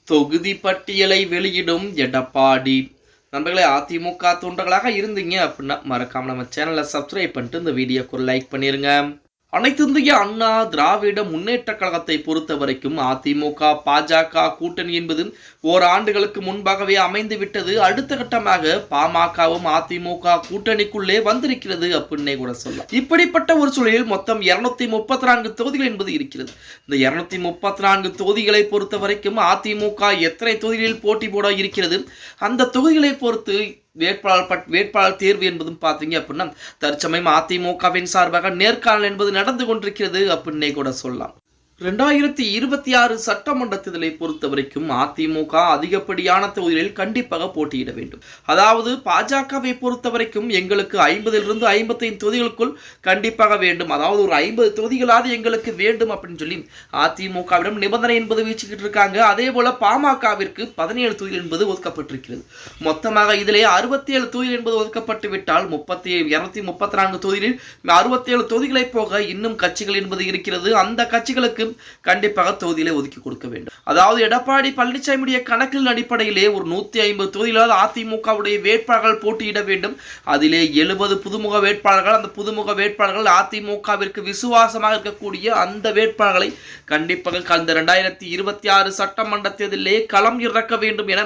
தொகுதி பட்டியலை வெளியிடும் எடப்பாடி. நண்பர்களே, அதிமுக தொண்டர்களாக இருந்தீங்க அப்படின்னா மறக்காம நம்ம சேனலை சப்ஸ்கிரைப் பண்ணிட்டு இந்த வீடியோக்கு ஒரு லைக் பண்ணிருங்க. அனைத்து இந்திய அண்ணா திராவிட முன்னேற்ற கழகத்தை பொறுத்த வரைக்கும் அதிமுக பாஜக கூட்டணி என்பது ஓராண்டுகளுக்கு முன்பாகவே அமைந்து விட்டது. அடுத்த கட்டமாக பாமகவும் அதிமுக கூட்டணிக்குள்ளே வந்திருக்கிறது அப்படின்னே கூட சொல்லலாம். இப்படிப்பட்ட ஒரு சூழலில் மொத்தம் 234 தொகுதிகள் என்பது இருக்கிறது. இந்த 234 தொகுதிகளை பொறுத்த வரைக்கும் அதிமுக எத்தனை தொகுதிகளில் போட்டி போட இருக்கிறது, அந்த தொகுதிகளை பொறுத்து வேட்பாளர் தேர்வு என்பதும் பார்த்தீங்க அப்படின்னா தற்சமயம் அதிமுகவின் சார்பாக நேர்காணல் என்பது நடந்து கொண்டிருக்கிறது அப்படின்னே கூட சொல்லலாம். 2026 சட்டமன்ற தேர்தலை பொறுத்த வரைக்கும் அதிமுக அதிகப்படியான தொகுதிகளில் கண்டிப்பாக போட்டியிட வேண்டும். அதாவது பாஜகவை பொறுத்த வரைக்கும் எங்களுக்கு 50 55 தொகுதிகளுக்குள் கண்டிப்பாக வேண்டும், அதாவது ஒரு 50 தொகுதிகளாவது எங்களுக்கு வேண்டும் அப்படின்னு சொல்லி அதிமுகவிடம் நிபந்தனை என்பது வீச்சுக்கிட்டு இருக்காங்க. அதே போல பாமகவிற்கு 17 தொகுதிகள் என்பது ஒதுக்கப்பட்டிருக்கிறது. மொத்தமாக இதிலே 67 தொகுதிகள் என்பது ஒதுக்கப்பட்டு விட்டால் 234 தொகுதிகளில் 67 தொகுதிகளை போக இன்னும் கட்சிகள் என்பது இருக்கிறது. அந்த கட்சிகளுக்கு கண்டிப்பாக தொகுதியிலே ஒதுக்கி கொடுக்க வேண்டும். அதாவது எடப்பாடி பழனிசாமியுடைய கணக்கின் அடிப்படையிலே ஒரு 150 தொகுதிகளால் அதிமுகவுடைய வேட்பாளர்கள் போட்டியிட வேண்டும். அதிலே 70 புதுமுக வேட்பாளர்கள், அந்த புதுமுக வேட்பாளர்கள் அதிமுகவிற்கு விசுவாசமாக இருக்கக்கூடிய அந்த வேட்பாளர்களை கண்டிப்பாக அந்த 2026 சட்டமன்ற தேர்தலிலே களம் இறக்க வேண்டும் என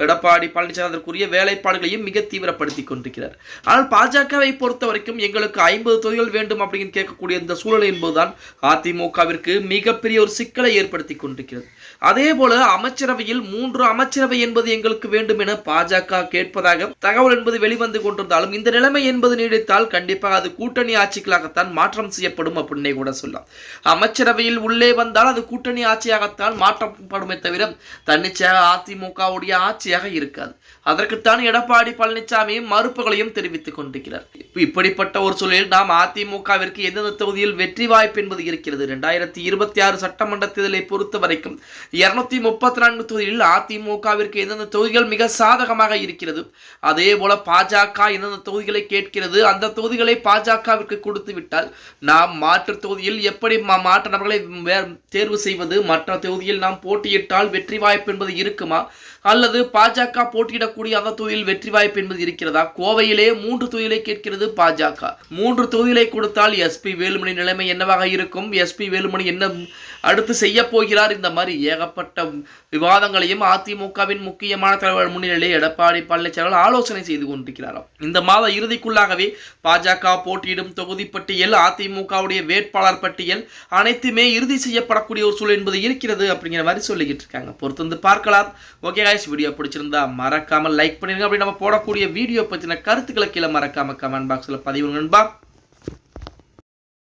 எடப்பாடி பழனிசாமி அதற்குரிய வேலைப்பாடுகளையும் மிக தீவிரப்படுத்திக் கொண்டிருக்கிறார். ஆனால் பாஜகவை பொறுத்த வரைக்கும் எங்களுக்கு 50 தொகுதிகள் வேண்டும் அப்படின்னு கேட்கக்கூடிய இந்த சூழல் என்பதுதான் அதிமுகவிற்கு மிகப்பெரிய ஒரு சிக்கலை ஏற்படுத்தி கொண்டிருக்கிறது. அதே போல அமைச்சரவையில் 3 அமைச்சரவை என்பது எங்களுக்கு வேண்டும் என பாஜக கேட்பதாக தகவல் என்பது வெளிவந்து கொண்டிருந்தாலும் இந்த நிலைமை என்பது நீடித்தால் கண்டிப்பாக அது கூட்டணி ஆட்சிகளாகத்தான் மாற்றம் செய்யப்படும் அப்படின்னே கூட சொல்லலாம். அமைச்சரவையில் உள்ளே வந்தால் அது கூட்டணி ஆட்சியாகத்தான் மாற்றப்படுமே தவிர தன்னிச்சையாக அதிமுகவுடைய ஆட்சியாக இருக்காது. அதற்குத்தான் எடப்பாடி பழனிசாமி மறுப்புகளையும் தெரிவித்துக் கொண்டிருக்கிறார். இப்படிப்பட்ட ஒரு சூழலில் நாம் அதிமுகவிற்கு எந்தெந்த தொகுதியில் வெற்றி வாய்ப்பு என்பது இருக்கிறது. 2026 சட்டமன்ற தேர்தலை பொறுத்த வரைக்கும் 234 தொகுதிகளில் அதிமுகவிற்கு எந்தெந்த தொகுதிகள் மிக சாதகமாக இருக்கிறது, அதே போல பாஜக எந்தெந்த தொகுதிகளை கேட்கிறது, அந்த தொகுதிகளை பாஜகவிற்கு கொடுத்து விட்டால் நாம் மாற்று தொகுதியில் எப்படி மாற்று நபர்களை தேர்வு செய்வது, மற்ற தொகுதியில் நாம் போட்டியிட்டால் வெற்றி வாய்ப்பு என்பது இருக்குமா, அல்லது பாஜக போட்டியிடக்கூடிய அந்த தொகுதியில் வெற்றி வாய்ப்பு என்பது இருக்கிறதா? கோவையிலே 3 தொகுதிகளை கேட்கிறது பாஜக. 3 தொகுதிகளை கொடுத்தால் எஸ்பி வேலுமணி நிலைமை என்னவாக இருக்கும், எஸ்பி வேலுமணி என்ன அடுத்து செய்ய போகிறார், இந்த மாதிரி ஏகப்பட்ட விவாதங்களையும் அதிமுகவின் முக்கியமான தலைவர் முன்னிலையிலே எடப்பாடி பழனிசாமி ஆலோசனை செய்து கொண்டிருக்கிறாராம். இந்த மாத இறுதிக்குள்ளாகவே பாஜக போட்டியிடும் தொகுதி பட்டியல், அதிமுகவுடைய வேட்பாளர் பட்டியல் அனைத்துமே இறுதி செய்யப்படக்கூடிய ஒரு சூழல் என்பது இருக்கிறது அப்படிங்கிற மாதிரி சொல்லிக்கிட்டு இருக்காங்க. பொறுத்து வந்து பார்க்கலாம். ஓகே गाइस, வீடியோ பிடிச்சிருந்தா மறக்காம லைக் பண்ணிருங்க. அப்படி நம்ம போடக்கூடிய வீடியோ பத்தின கருத்துக்களை கீழே மறக்காம கமெண்ட் பாக்ஸ்ல பதிவு நண்பா.